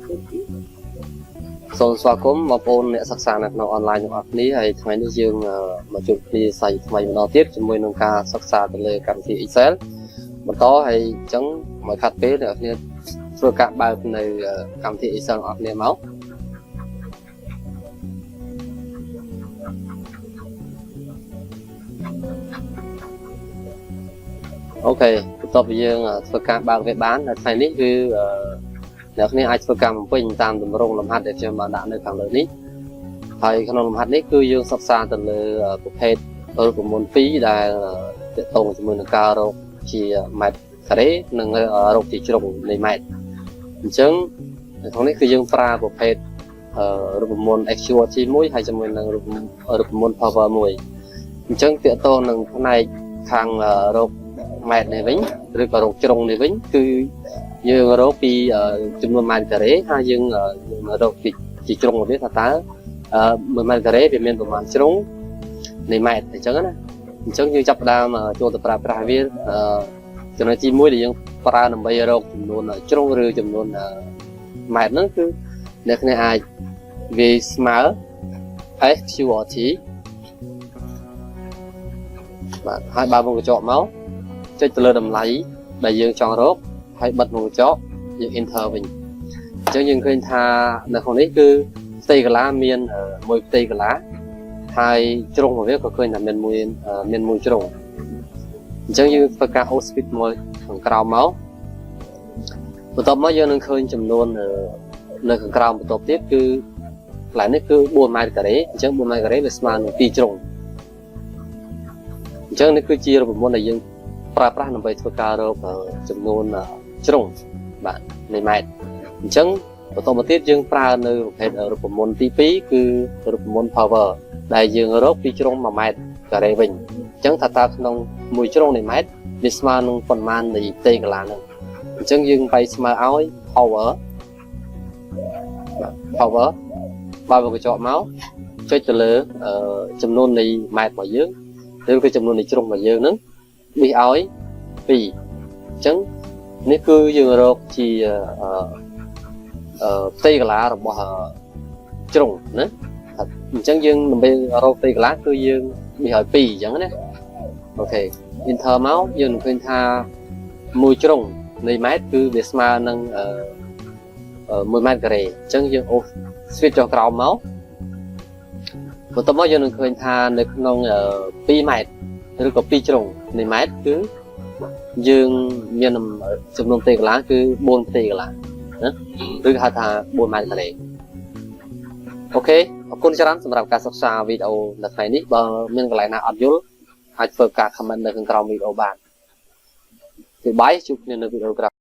សូមស្វាគមន៍បងប្អូនអ្នកសិក្សានៅក្នុងអនឡាញទាំងអស់គ្នាហើយថ្ងៃនេះយើងមកជួបគ្នាសាច់ថ្មីម្ដងទៀតជាមួយនឹងការសិក្សាទៅលើកម្មវិធី Excel បន្តហើយអញ្ចឹងមកខាត់ពេលអ្នកគ្នាធ្វើការបើកនៅកម្មវិធី Excel របស់អ្នកមកអូខេបន្ទាប់ពីយើងធ្វើការបើកវាបានថ្ងៃនេះគឺអ្នកគ្នាអាចធ្វើការបំពេញតាមតម្រងលំហាត់ដែលខ្ញុំបានដាក់នៅខាងលើនេះហើយក្នុងលំហាត់នេះគឺយើងសិក្សាទៅលើប្រភេទរូបមន្ត2ដែលទាក់ទងជាមួយនឹងការរកជាម៉ែត្រការ៉េនិងរកជាជ្រុងនៃម៉ែត្រអញ្ចឹងក្នុងនេះគឺយើងប្រើប្រភេទរូបមន្ត actual 1ហើយជាមួយនឹងរូបមន្ត power 1អញ្ចឹងទាក់ទងនឹងផ្នែកខាងរកម៉ែត្រនេះវិញឬក៏រកជ្រុងនេះវិញគឺយើងរកពីចំនួនម៉ែត្រការ៉េហើយយើងរកជាជ្រុងរបស់វាថាតើ1ម៉ែត្រការ៉េវាមានប្រមាណជ្រុងនៃម៉ែត្រអញ្ចឹងណាអញ្ចឹងយើងចាប់ផ្ដើមចូលទៅប្រើប្រាស់វាចំណុចទី1ដែលយើងប្រើដើម្បីរកចំនួនជ្រុងឬចំនួនម៉ែត្រហ្នឹងគឺអ្នកគ្នាអាចវាស្មើ SQRT បាទហើយបើវងកញ្ចក់មកចុចទៅលើតម្លៃដែលយើងចង់រកហើយបិទវងកញ្ចក់យើង enter វិញអញ្ចឹងយើងឃើញថានៅក្នុងនេះគឺផ្ទៃកន្លះមានមួយផ្ទៃកន្លះហើយជ្រុងរបស់វាក៏ឃើញថាមានមួយជ្រុងអញ្ចឹងយើងធ្វើការ out speed មួយខាងក្រោមមកបន្ទាប់មកយើងនឹងឃើញចំនួននៅខាងក្រោមបន្ទាប់ទៀតគឺកន្លែងនេះគឺ4ម៉ែត្រការ៉េអញ្ចឹង4ម៉ែត្រការ៉េវាស្មើនឹង2ជ្រុងអញ្ចឹងនេះគឺជារូបមន្តដែលយើងប្រើប្រាស់ដើម្បីធ្វើការរកចំនួនជ្រុងបាទនៃម៉ែត្រអញ្ចឹងបន្តមកទៀតយើងប្រើនៅប្រភេទរូបមន្តទី2គឺរូបមន្ត power ដែលយើងរកពីជ្រុង1ម៉ែត្រការ៉េវិញអញ្ចឹងថាតើក្នុងមួយជ្រុងនៃម៉ែត្រវាស្មើនឹងប៉ុន្មាននៃផ្ទៃកន្លះហ្នឹងអញ្ចឹងយើងបែរស្មើឲ្យ power បើកញ្ចក់មកចុចទៅលើចំនួននៃម៉ែត្ររបស់យើងឬក៏ចំនួននៃជ្រុងរបស់យើងហ្នឹងវាឲ្យ2អញ្ចឹងនេះគឺយើងរកជាផ្ទៃកន្លះរបស់ជ្រុងណាអញ្ចឹងយើងដើម្បីរកផ្ទៃកន្លះគឺយើងវាឲ្យ2អញ្ចឹងណាអូខេ enter មកយើងនឹងឃើញថាមួយជ្រុងនៃម៉ែត្រគឺវាស្មើនឹង1ម៉ែត្រការ៉េអញ្ចឹងយើងអូស switch ចុះក្រោមមកបន្ទាប់មកយើងនឹងឃើញថានៅក្នុង2ម៉ែត្រឬក៏2ជ្រុងនៃម៉ែត្រគឺយើងមានចំនួនផ្ទៃកន្លះគឺ4ផ្ទៃកន្លះណាឬហៅថា4ម៉ែត្រការ៉េអូខេអរគុណច្រើនសម្រាប់ការសិក្សាវីដេអូនៅថ្ងៃនេះបើមានកន្លែងណាអត់យល់អាចធ្វើការ comment នៅខាងក្រោមវីដេអូបានជួបគ្នានៅវីដេអូក្រោយ